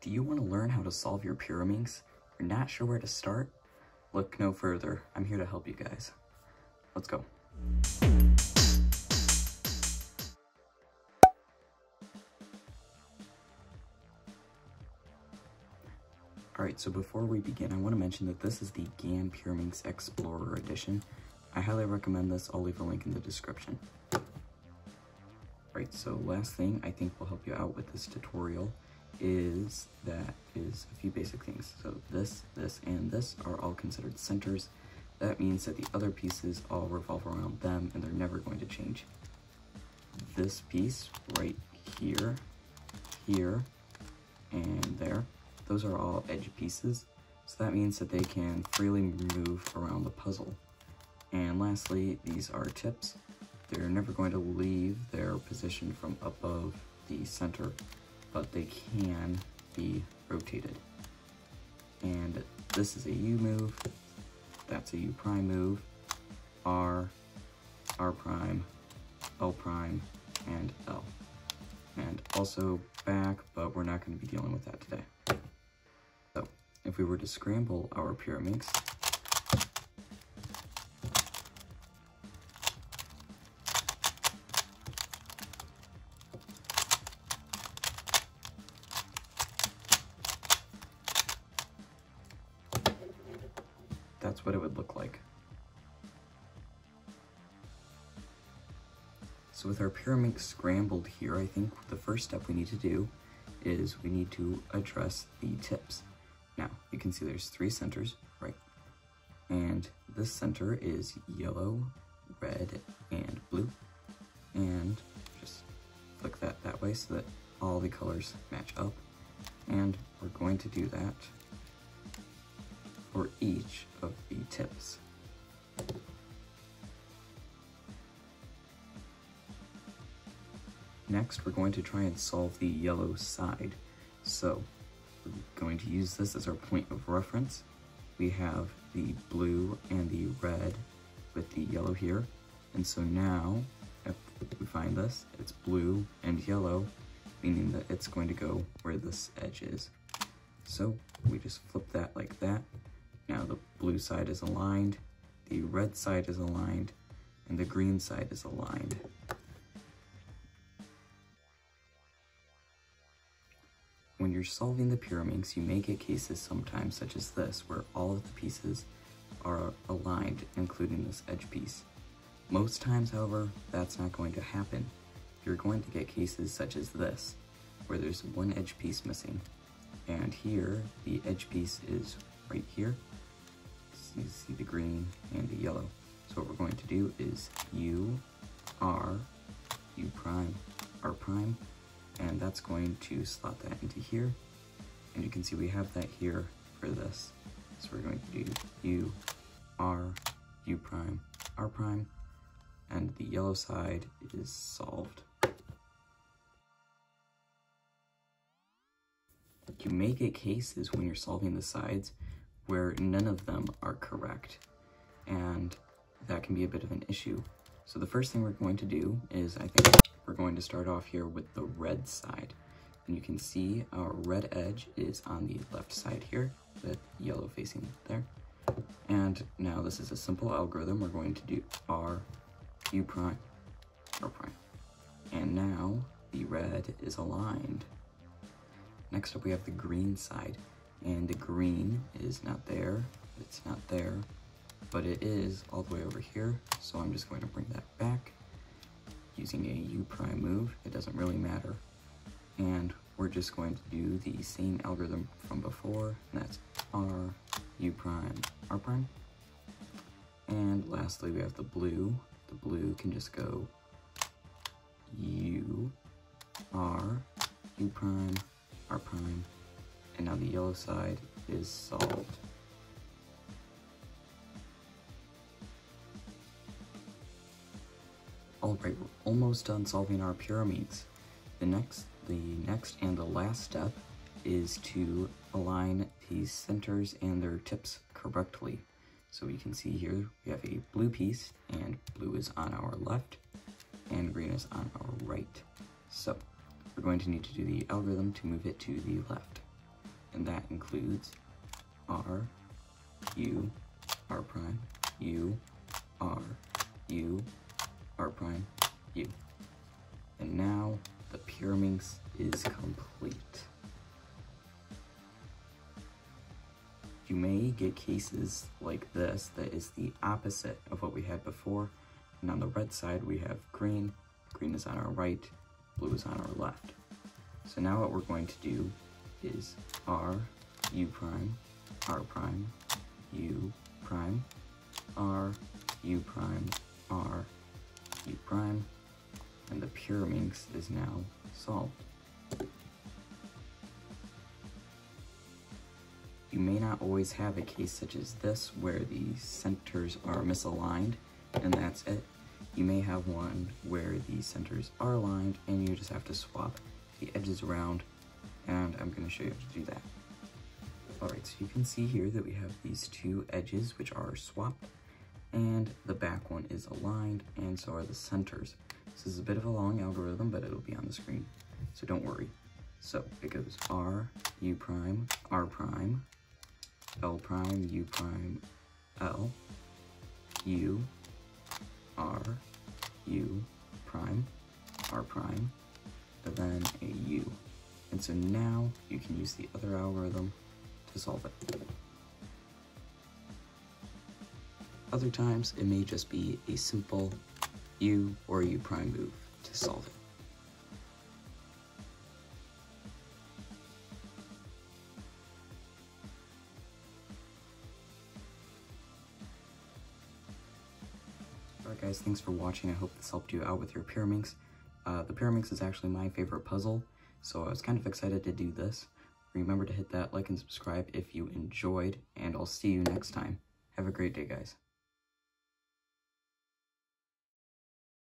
Do you want to learn how to solve your Pyraminx? You're not sure where to start? Look no further. I'm here to help you guys. Let's go. Alright, so before we begin, I want to mention that this is the GAN Pyraminx Explorer Edition. I highly recommend this. I'll leave a link in the description. Alright, so last thing I think will help you out with this tutorial is a few basic things. So this, and this are all considered centers. That means that the other pieces all revolve around them and they're never going to change. This piece right here, here, and there, those are all edge pieces. So that means that they can freely move around the puzzle. And lastly, these are tips. They're never going to leave their position from above the center, but they can be rotated. And this is a U move, that's a U prime move, R, R prime, L prime, and L. And also back, but we're not going to be dealing with that today. So, if we were to scramble our Pyraminx, that's what it would look like. So with our Pyraminx scrambled here, I think the first step we need to do is we need to address the tips. Now, you can see there's 3 centers, right? And this center is yellow, red, and blue. And just flick that way so that all the colors match up. And we're going to do that for each of the tips. Next, we're going to try and solve the yellow side. So, we're going to use this as our point of reference. We have the blue and the red with the yellow here. And so now, if we find this, it's blue and yellow, meaning that it's going to go where this edge is. So, we just flip that like that. Now the blue side is aligned, the red side is aligned, and the green side is aligned. When you're solving the Pyraminx, you may get cases sometimes such as this, where all of the pieces are aligned, including this edge piece. Most times, however, that's not going to happen. You're going to get cases such as this, where there's one edge piece missing. And here, the edge piece is right here. You see the green and the yellow. So what we're going to do is U, R, U prime, R prime, and that's going to slot that into here. And you can see we have that here for this. So we're going to do U, R, U prime, R prime, and the yellow side is solved. You may get cases when you're solving the sides where none of them are correct, and that can be a bit of an issue. So the first thing we're going to do is, I think we're going to start off here with the red side. And you can see our red edge is on the left side here, with yellow facing there. And now this is a simple algorithm. We're going to do R, U prime, R prime. And now the red is aligned. Next up we have the green side. And the green is not there, it's not there, but it is all the way over here, so I'm just going to bring that back using a U prime move. It doesn't really matter. And we're just going to do the same algorithm from before, and that's R, U prime, R prime. And lastly, we have the blue. The blue can just go U, R, U prime, R prime. And now the yellow side is solved. Alright, we're almost done solving our Pyraminx. The next and the last step is to align these centers and their tips correctly. So we can see here we have a blue piece, and blue is on our left, and green is on our right. So we're going to need to do the algorithm to move it to the left. and that includes R, U, R prime, U, R, U, R prime, U. And now the Pyraminx is complete. You may get cases like this that is the opposite of what we had before. And on the red side we have green, green is on our right, blue is on our left. So now what we're going to do is R, U prime, R prime, U prime, R, U prime, R, U prime, and the Pyraminx is now solved. You may not always have a case such as this where the centers are misaligned and that's it. You may have one where the centers are aligned and you just have to swap the edges around, and I'm going to show you how to do that. Alright, so you can see here that we have these two edges which are swapped, and the back one is aligned, and so are the centers. This is a bit of a long algorithm, but it'll be on the screen, so don't worry. So it goes R, U prime, R prime, L prime, U prime, L, U, R, U prime, R prime, and then a U. And so now you can use the other algorithm to solve it. Other times it may just be a simple U or U prime move to solve it. Alright guys, thanks for watching. I hope this helped you out with your Pyraminx. The Pyraminx is actually my favorite puzzle, so I was kind of excited to do this. Remember to hit that like and subscribe if you enjoyed, and I'll see you next time. Have a great day, guys.